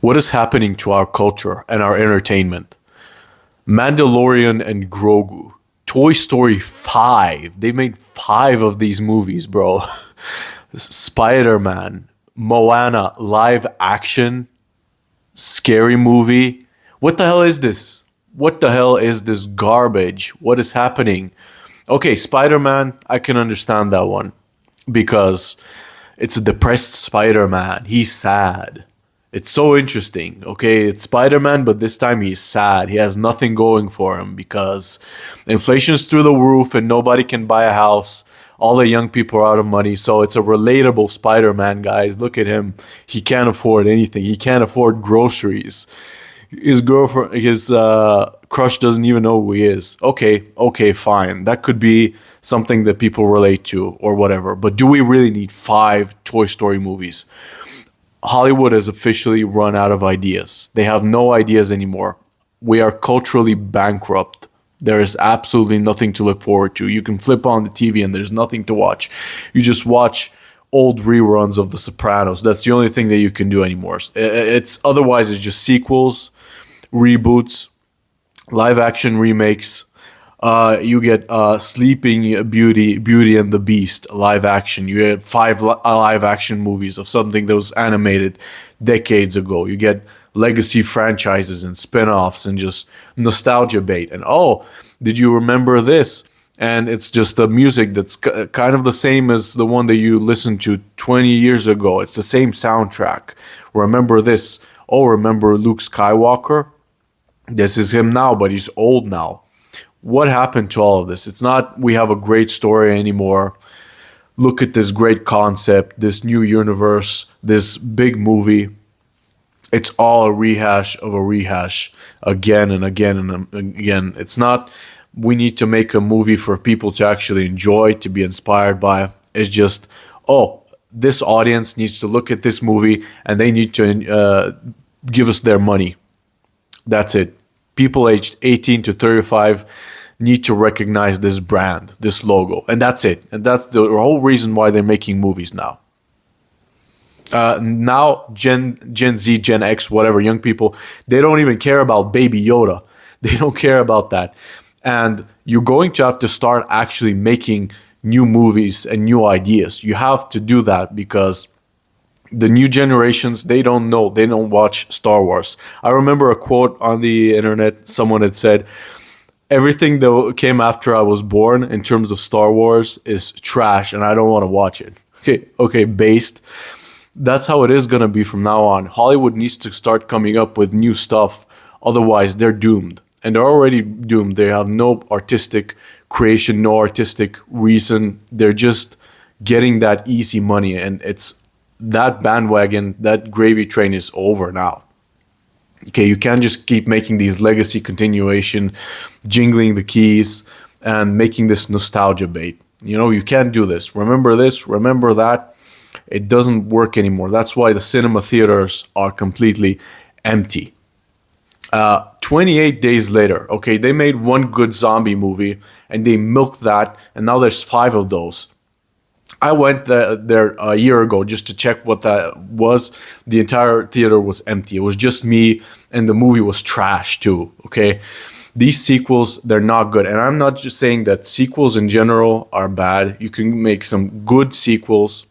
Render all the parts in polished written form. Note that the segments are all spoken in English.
What is happening to our culture and our entertainment? Mandalorian and Grogu. Toy Story 5. They made 5 of these movies, bro. Spider-Man. Moana live action. Scary movie. What the hell is this? What the hell is this garbage? What is happening? Okay, Spider-Man, I can understand that one because it's a depressed Spider-Man. He's sad. It's so interesting. Okay, it's Spider-Man, but this time he's sad. He has nothing going for him because inflation's through the roof and nobody can buy a house. All the young people are out of money. So it's a relatable Spider-Man, guys. Look at him. He can't afford anything. He can't afford groceries. His girlfriend, his crush doesn't even know who he is. Okay, fine. That could be something that people relate to or whatever. But do we really need 5 Toy Story movies? Hollywood has officially run out of ideas. They have no ideas anymore. We are culturally bankrupt. There is absolutely nothing to look forward to. You can flip on the TV and there's nothing to watch. You just watch old reruns of The Sopranos. That's the only thing that you can do anymore. Otherwise it's just sequels, reboots, live action remakes. You get Sleeping Beauty and the Beast live action. You get 5 live action movies of something that was animated decades ago. You get legacy franchises and spin-offs and just nostalgia bait. And oh, did you remember this? And it's just the music that's kind of the same as the one that you listened to 20 years ago. It's the same soundtrack. Remember this? Oh, remember Luke Skywalker? This is him now, but he's old now. What happened to all of this? It's not we have a great story anymore. Look at this great concept, this new universe, this big movie. It's all a rehash of a rehash again and again and again. It's not we need to make a movie for people to actually enjoy, to be inspired by. It's just, oh, this audience needs to look at this movie and they need to give us their money. That's it. People aged 18 to 35 need to recognize this brand, this logo, and that's it. And that's the whole reason why they're making movies now. Now, Gen Z, Gen X, whatever, young people, they don't even care about Baby Yoda. They don't care about that. And you're going to have to start actually making new movies and new ideas. You have to do that because the new generations, they don't know. They don't watch Star Wars. I remember a quote on the internet. Someone had said, everything that came after I was born in terms of Star Wars is trash and I don't want to watch it. Okay, based. That's how it is going to be from now on. Hollywood needs to start coming up with new stuff. Otherwise, they're doomed. And they're already doomed. They have no artistic creation, no artistic reason. They're just getting that easy money. And it's that bandwagon, that gravy train is over now. Okay, you can't just keep making these legacy continuation, jingling the keys, and making this nostalgia bait. You know, you can't do this. Remember this, remember that. It doesn't work anymore. That's why the cinema theaters are completely empty. 28 days later, okay, they made one good zombie movie and they milked that, and now there's 5 of those. I went there a year ago just to check what that was. The entire theater was empty. It was just me, and the movie was trash too, okay? These sequels, they're not good. And I'm not just saying that sequels in general are bad. You can make some good sequels.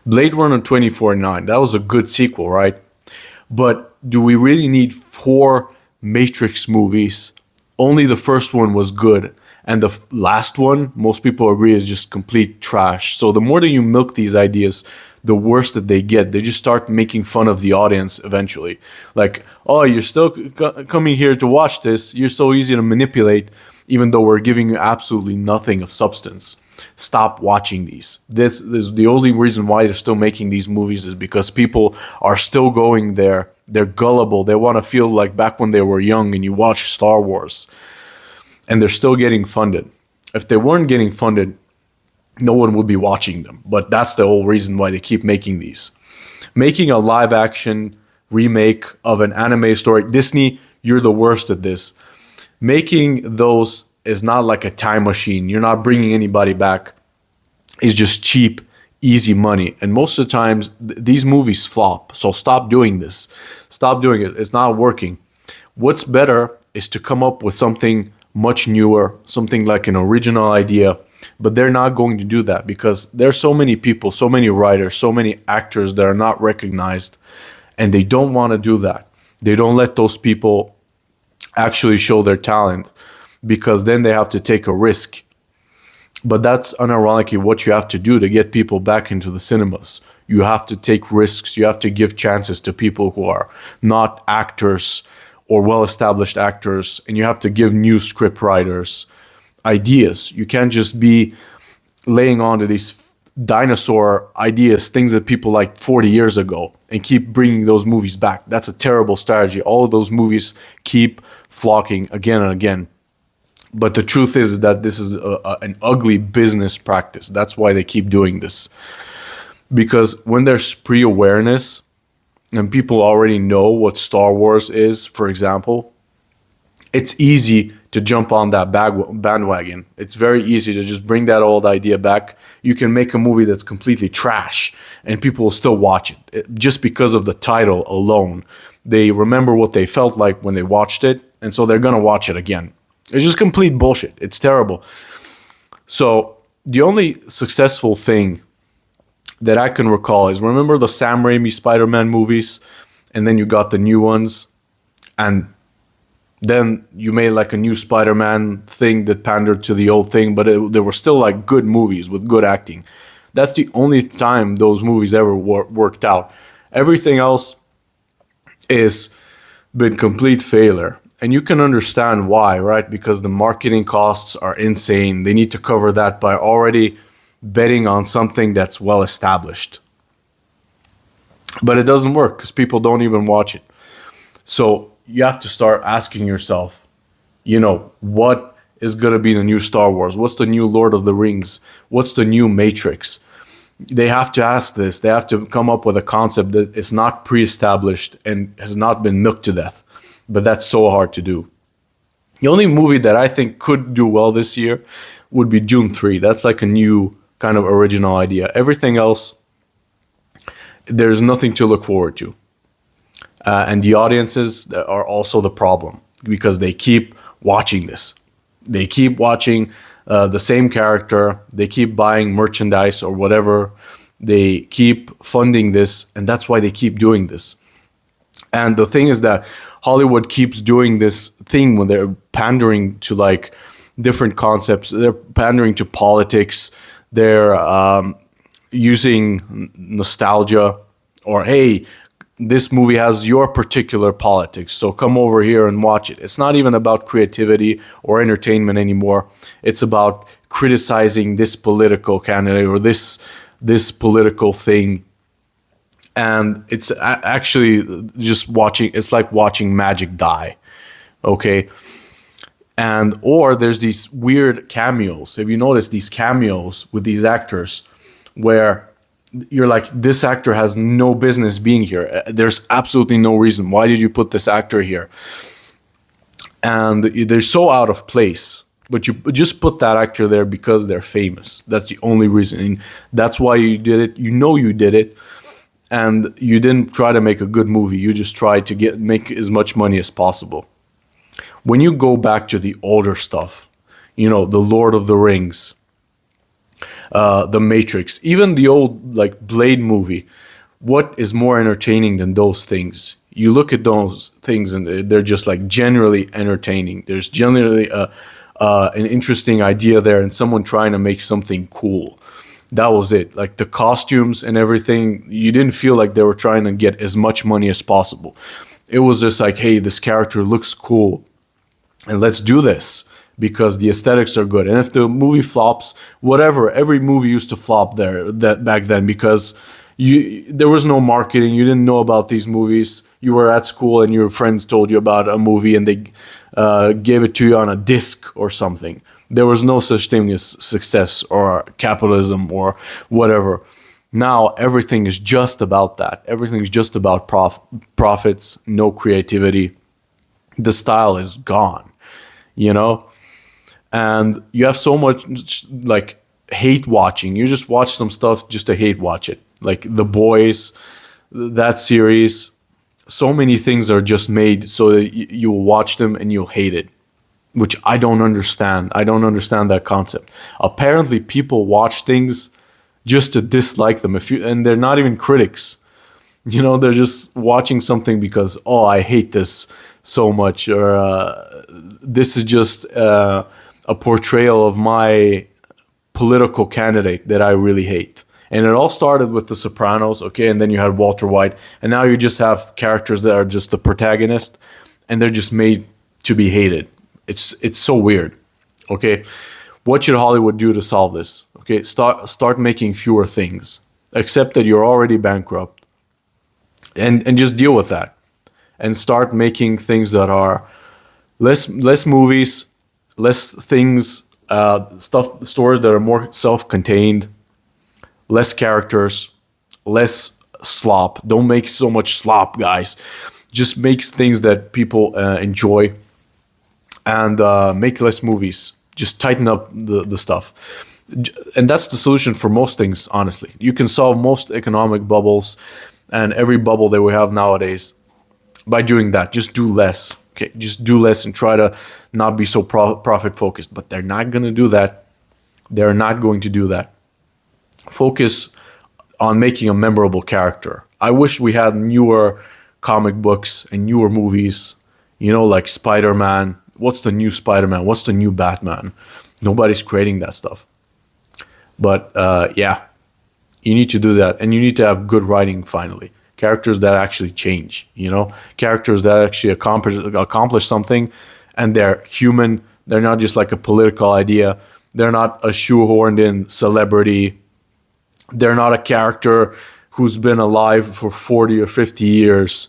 Blade Runner 2049, that was a good sequel, right? But do we really need 4 Matrix movies? Only the first one was good. And the last one, most people agree, is just complete trash. So the more that you milk these ideas, the worse that they get. They just start making fun of the audience eventually. Like, oh, you're still coming here to watch this. You're so easy to manipulate, even though we're giving you absolutely nothing of substance. Stop watching these. This is the only reason why they're still making these movies is because people are still going there. They're gullible. They want to feel like back when they were young and you watch Star Wars. And they're still getting funded. If they weren't getting funded, no one would be watching them. But that's the whole reason why they keep making these. Making a live action remake of an anime story. Disney, you're the worst at this. Making those is not like a time machine. You're not bringing anybody back. It's just cheap, easy money. And most of the times, these movies flop. So stop doing this. Stop doing it. It's not working. What's better is to come up with something much newer, something like an original idea. But they're not going to do that because there's so many people, so many writers, so many actors that are not recognized, and they don't want to do that. They don't let those people actually show their talent because then they have to take a risk. But that's unironically what you have to do to get people back into the cinemas. You have to take risks. You have to give chances to people who are not actors or well-established actors, and you have to give new script writers ideas. You can't just be laying on to these dinosaur ideas, things that people like 40 years ago, and keep bringing those movies back. That's a terrible strategy. All of those movies keep flocking again and again. But the truth is that this is an ugly business practice. That's why they keep doing this. Because when there's pre-awareness and people already know what Star Wars is, for example, it's easy to jump on that bandwagon. It's very easy to just bring that old idea back. You can make a movie that's completely trash and people will still watch it just because of the title alone. They remember what they felt like when they watched it, and so they're going to watch it again. It's just complete bullshit. It's terrible. So the only successful thing that I can recall is, remember the Sam Raimi Spider-Man movies, and then you got the new ones, and then you made like a new Spider-Man thing that pandered to the old thing, but they were still like good movies with good acting. That's the only time those movies ever worked out. Everything else is been complete failure. And you can understand why, right? Because the marketing costs are insane. They need to cover that by already betting on something that's well established. But it doesn't work because people don't even watch it. So you have to start asking yourself, what is going to be the new Star Wars? What's the new Lord of the Rings? What's the new Matrix? They have to ask this. They have to come up with a concept that is not pre-established and has not been nooked to death. But that's so hard to do. The only movie that I think could do well this year would be Dune 3. That's like a new kind of original idea. Everything else, there's nothing to look forward to. And the audiences are also the problem because they keep watching this. They keep watching the same character. They keep buying merchandise or whatever. They keep funding this, and that's why they keep doing this. And the thing is that Hollywood keeps doing this thing when they're pandering to like different concepts. They're pandering to politics. They're using nostalgia, or hey, this movie has your particular politics, so come over here and watch it. It's not even about creativity or entertainment anymore. It's about criticizing this political candidate or this political thing. And it's actually just watching, it's like watching magic die, okay? And, or there's these weird cameos. Have you noticed these cameos with these actors where you're like, this actor has no business being here. There's absolutely no reason. Why did you put this actor here? And they're so out of place. But you just put that actor there because they're famous. That's the only reason. And that's why you did it. You did it. And you didn't try to make a good movie. You just tried to make as much money as possible. When you go back to the older stuff, the Lord of the Rings, the Matrix, even the old like Blade movie, what is more entertaining than those things? You look at those things and they're just like generally entertaining. There's generally an interesting idea there and someone trying to make something cool. That was it. Like the costumes and everything, you didn't feel like they were trying to get as much money as possible. It was just like, hey, this character looks cool and let's do this because the aesthetics are good. And if the movie flops, whatever, every movie used to flop back then because there was no marketing. You didn't know about these movies. You were at school and your friends told you about a movie and they gave it to you on a disc or something. There was no such thing as success or capitalism or whatever. Now everything is just about that. Everything is just about profits, no creativity. The style is gone, And you have so much like hate watching. You just watch some stuff just to hate watch it. Like The Boys, that series. So many things are just made so that you will watch them and you'll hate it, which I don't understand. I don't understand that concept. Apparently, people watch things just to dislike them. And they're not even critics. They're just watching something because, oh, I hate this so much, or this is just a portrayal of my political candidate that I really hate. And it all started with The Sopranos, okay, and then you had Walter White, and now you just have characters that are just the protagonist, and they're just made to be hated. It's so weird, okay. What should Hollywood do to solve this? Okay, start making fewer things. Accept that you're already bankrupt, and just deal with that, and start making things that are less movies, less things, stories that are more self-contained, less characters, less slop. Don't make so much slop, guys. Just make things that people enjoy, and make less movies. Just tighten up the stuff. And that's the solution for most things, honestly. You can solve most economic bubbles and every bubble that we have nowadays by doing that. Just do less. Okay, just do less and try to not be so profit focused. But they're not going to do that. They're not going to do that. Focus on making a memorable character. I wish we had newer comic books and newer movies, like Spider-Man. What's the new Spider-Man? What's the new Batman? Nobody's creating that stuff. But yeah, you need to do that. And you need to have good writing finally. Characters that actually change, characters that actually accomplish something, and they're human. They're not just like a political idea. They're not a shoehorned in celebrity. They're not a character who's been alive for 40 or 50 years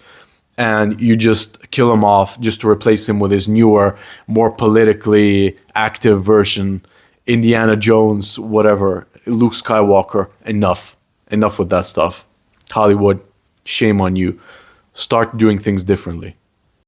and you just kill him off just to replace him with his newer, more politically active version, Indiana Jones, whatever, Luke Skywalker. Enough with that stuff. Hollywood, shame on you. Start doing things differently.